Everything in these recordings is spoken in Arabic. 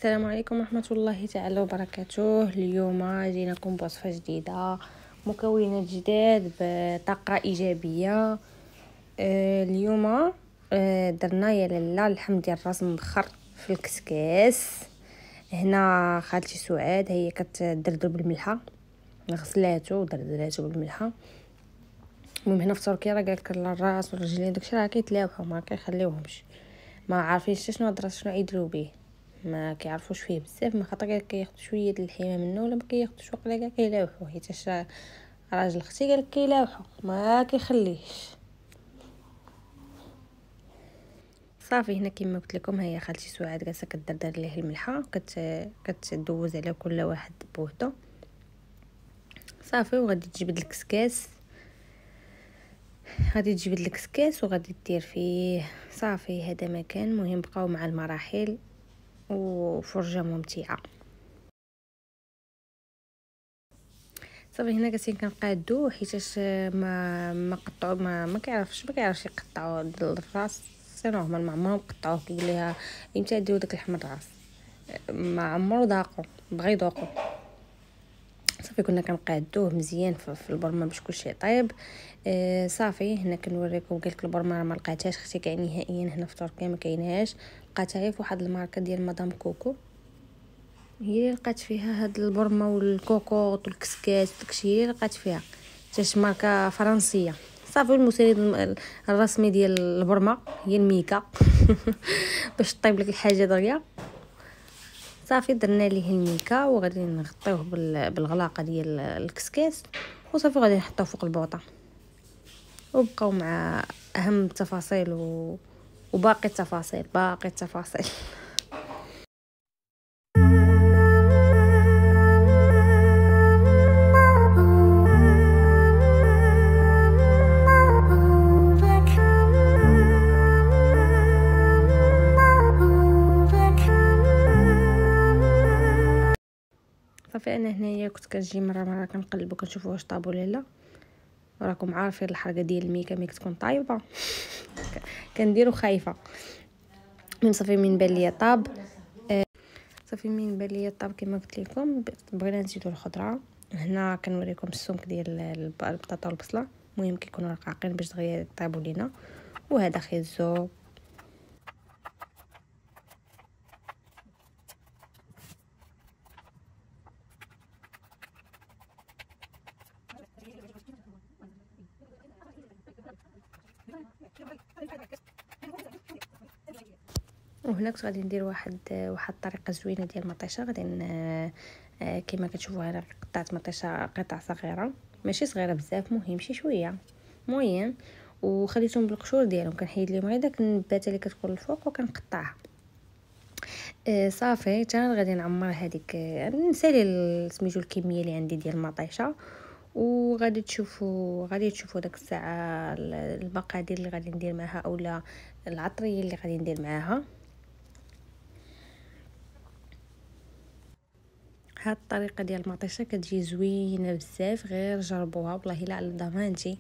السلام عليكم ورحمة الله تعالى وبركاته. اليوم جيناكم بوصفة جديدة، مكونات جداد بطاقة إيجابية. اليوم درنا يا لاله اللحم ديال الراس مبخر في الكسكاس. هنا خالتي سعاد هي كتدردر بالملحة، غسلاتو ودردراتو بالملحة. المهم هنا في تركيا راه قالك الراس والرجلين داكشي راه كيتلاوحوا ما كيخليوهمش، ما عارفين شنو هضره شنو يديروا به، ما كيعرفوش فيه بزاف، من خاطر كياخذوا شويه د الحمى منه ولا ما كياخذوش وقيلا كاع كيلاوحوا، حيت راجل اختي قالك كيلاوحوا ما كيخليش. صافي هنا كما قلت لكم هي خالتي سعاد جالسه كدردر ليه الملحه، كتدوز على كل واحد بوحدو. صافي وغادي تجبد الكسكاس، غادي تجبد الكسكاس وغادي دير فيه. صافي هذا مكان مهم، بقاو مع المراحل وفرجه ممتعه. صافي هنا جالسين كنقادو حيتاش ما قطعوا ما كيعرفش يقطعوا الراس. سي نورمال ما عمرهم قطعوه، كيقول ليها امتى ديروا داك لحم الراس، ما عمرو ذاقوا بغى يذوقوا. صافي كنا كنقادوه مزيان في البرمه باش كلشي يطيب. صافي هنا كنوريكم، قالك البرمه ما لقيتهاش اختي كاع نهائيا هنا في تركيا، ما كايناش، لقيتها غير فواحد الماركه ديال مدام كوكو، هي اللي لقات فيها هاد البرمه والكوكوط والكسكاس داكشي، هي اللي لقات فيها حيت ماركه فرنسيه. صافي المسند الرسمي ديال البرمه هي الميكا باش طيب لك الحاجه دغيا. صافي درنا ليه الميكا وغادي نغطيوه بالغلاقه ديال الكسكاس، وصافي غادي نحطوه فوق البوطه، وبقاو مع اهم التفاصيل وباقي التفاصيل صافي انا هنايا كنت كنجي مره كنقلب وكنشوف واش طاب ولا لا. راكم عارفين الحرقه ديال الميكا ملي كتكون طايبه كنديرو خايفه. من صافي من بان ليا طاب، صافي من بان ليا طاب كما قلت لكم بغينا نزيدو الخضره. هنا كنوريكم السمك ديال البطاطا والبصله، المهم كيكونوا رقاقين باش دغيا يطيبوا لينا. وهذا خيزو. وهنا كنت غادي ندير واحد الطريقه زوينه ديال المطيشه. غادي كما كتشوفوا انا قطعت مطيشه قطع صغيره، ماشي صغيره بزاف، مهم شي شويه موين، وخليتهم بالقشور ديالهم، كنحيد ليهم غير داك النباته اللي كتكون الفوق وكنقطعها. صافي حتى غادي نعمر هذيك، نسالي سميتو الكميه اللي عندي ديال المطيشه، وغادي تشوفوا داك الساعه المقادير اللي غادي ندير معها اولا العطريه اللي غادي ندير معها. هاد الطريقه ديال المطيشه كتجي زوينه بزاف، غير جربوها والله الا على ضمانتي.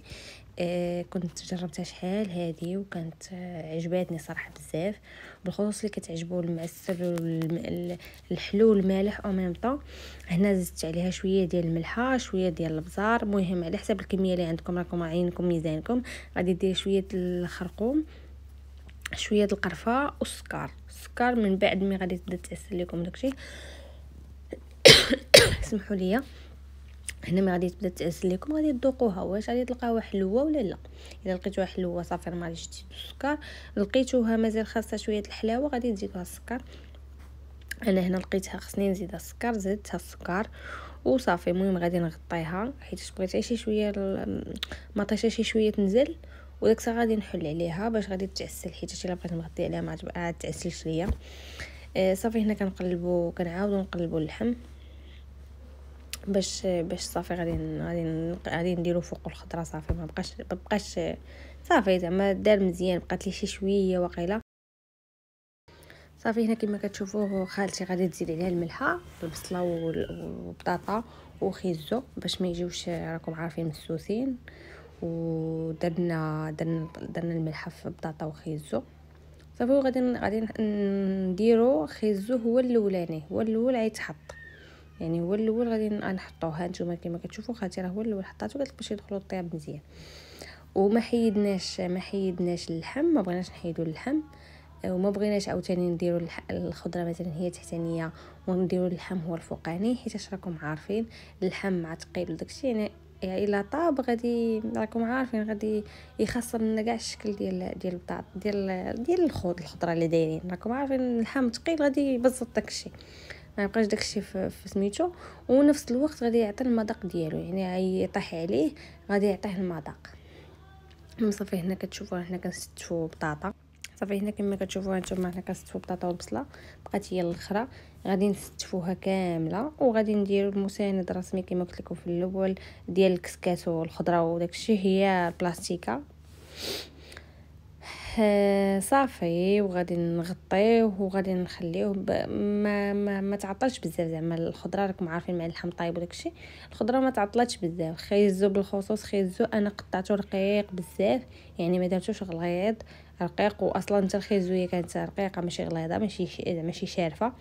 كنت جربتها شحال هادي وكانت عجباتني صراحه بزاف، بالخصوص اللي كتعجبو المعسل والحلو والمالح او ميم طون. هنا زدت عليها شويه ديال الملحه، شويه ديال البزار، مهم على حسب الكميه اللي عندكم، راكم عينكم ميزانكم. غادي دير شويه الخرقوم، شويه القرفه والسكر. السكر من بعد ملي غادي تبدا تاسل لكم داكشي سمحوا لي. هنا ملي غادي تبدا تاسل لكم غادي تذوقوها واش غادي تلقاوها حلوه ولا لا. الا لقيتوها حلوه صافي ما غاديش تزيدوا السكر، لقيتوها مازال خاصها شويه الحلاوه غادي تزيدوها السكر. انا هنا لقيتها خصني نزيدها السكر، زدتها السكر وصافي. المهم غادي نغطيها حيت بغيت شي شويه مطيشه شي شويه تنزل، وداك الساعه غادي نحل عليها باش غادي تعسل، حيت الا بغيت نغطي عليها ما عاد تعسلش ليا. صافي هنا كنعاودو نقلبوا اللحم باش صافي غادي نديرو فوق الخضره. صافي ما بقاش صافي زعما دار مزيان، بقات لي شي شويه واقيلا. صافي هنا كما كتشوفوا خالتي غادي تزيد عليها الملحه بالبصله والبطاطا وخيزو باش ما يجيوش راكم عارفين مسوسين. ودرنا الملحه في البطاطا وخيزو صافي. غادي نديرو خيزو هو الاولاني، هو الاول غيتحط، يعني هو الاول غادي نحطوه. ها نتوما كما كتشوفوا خاطر راه هو الاول حطاتو قالت باش يدخلوا الطياب مزيان. وما حيدناش اللحم، ما بغيناش نحيدوا اللحم، وما بغيناش عاوتاني نديروا الخضره مثلا هي تحتانيه ونديروا اللحم هو الفوقاني، حيت راكم عارفين اللحم مع ثقيل وداكشي يعني الا طاب غادي راكم عارفين غادي يخسر لنا كاع الشكل ديال البطاط ديال الخضره اللي دايرين. راكم عارفين اللحم ثقيل غادي يبسط داكشي، ما يبقاش داكشي في سميتو، ونفس الوقت غادي يعطي المذاق ديالو، يعني يطيح عليه غادي يعطيه المذاق. صافي هنا كتشوفوا هنا كنستفوا بطاطا. صافي هنا كما كتشوفوا هانتوما هنا كنستفوا بطاطا والبصله، بقات هي الاخرى غادي نستفوها كامله، وغادي نديروا المساند الرسمي كما قلت لكم في الاول ديال الكسكاس والخضره وداكشي هي البلاستيكه. صافي وغادي نغطيه وغادي نخليوه ما تعطلش بزاف. زعما الخضره راكم عارفين مع اللحم طايب وداكشي الخضره ما تعطلاتش بزاف. خيزو بالخصوص خيزو انا قطعته رقيق بزاف، يعني ما درتوش غليظ رقيق، واصلا حتى الخيزو هي كانت رقيقه ماشي غليظه ماشي شارفه.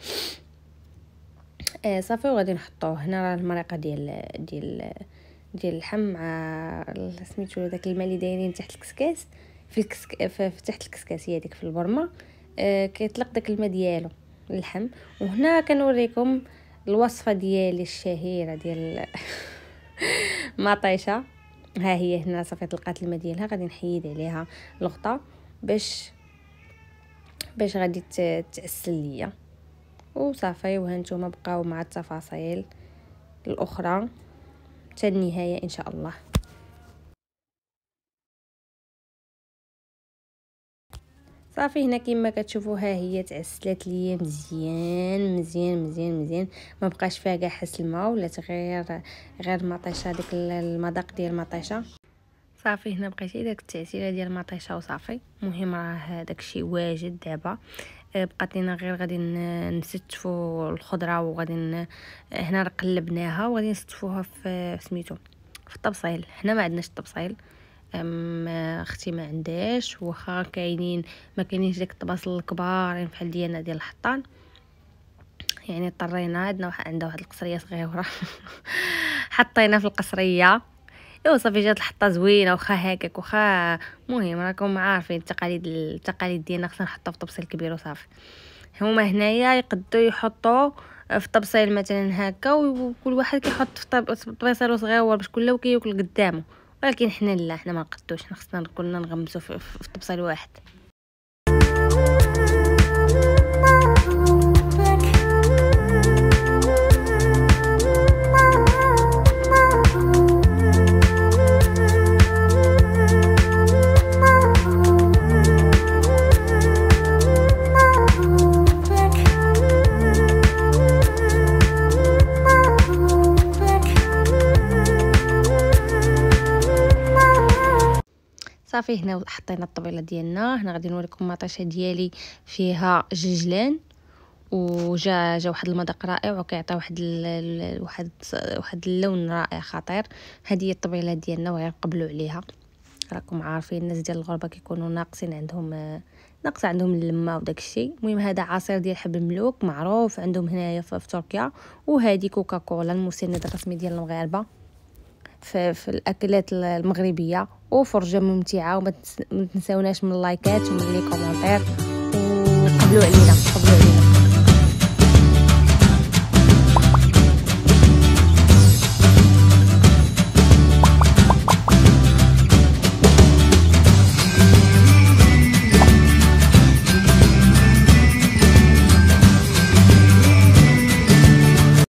صافي وغادي نحطوه هنا. راه المريقه ديال اللحم مع سميتو داك الماء اللي دايرين تحت الكسكاس في تحت الكسكاس هي ديك في البرمه، كيطلق داك الماء ديالو اللحم. وهنا كنوريكم الوصفه ديالي الشهيره ديال مطيشه. ها هي هنا صافي طلقات الماء ديالها، غادي نحيد عليها الغطاء باش غادي تعسل ليا وصافي. وهانتوما بقاو مع التفاصيل الاخرى حتى النهايه ان شاء الله. صافي هنا كما كتشوفوا ها هي تعسلات ليا مزيان مزيان مزيان مزيان، ما بقاش فيها كاع حس الماء، ولات غير مطيشه ديك المذاق ديال المطيشه. صافي هنا بقيتي داك التعسيله ديال المطيشه وصافي. المهم راه داكشي واجد دابا، بقات لينا غير غادي نستفوا الخضره وغادي هنا قلبناها وغادي نستفوها في سميتو في الطبسيل. حنا ما عندناش الطبسيل، اختي ما عندهاش، واخا كاينين ما كاينينش داك الطباصل الكبار بحال ديالنا ديال الحطان، يعني اضطرينا عندها واحد القصريه صغيره حطينا في القصريه. ايوا صافي جات الحطه زوينه واخا هكاك واخا. المهم راكم عارفين التقاليد ديالنا، خصنا نحطها في طبسيل كبير وصافي. هما هنايا يقدروا يحطوا في طبسيل مثلا هكا، وكل واحد كيحط في طبسيل صغير باش كله كياكل قدامه، ولكن حنا لا، حنا ما نقدوش، خصنا كلنا نغمسو في طبسيل واحد. صافي هنا حطينا الطبيله ديالنا. هنا غادي نوريكم مطيشه ديالي فيها ججلان، وجا واحد المذاق رائع وكيعطي واحد اللون رائع خطير. هذه هي الطبيله ديالنا وغير قبلوا عليها. راكم عارفين الناس ديال الغربه كيكونوا ناقصين عندهم اللمه وداك الشيء. المهم هذا عصير ديال حب الملوك معروف عندهم هنايا في تركيا، وهذه كوكاكولا المسند الرسمي ديال المغاربه في الاكلات المغربيه. وفرجه ممتعه، وما تنساوناش من اللايكات ومن لي كومونتير، وقبلوا علينا.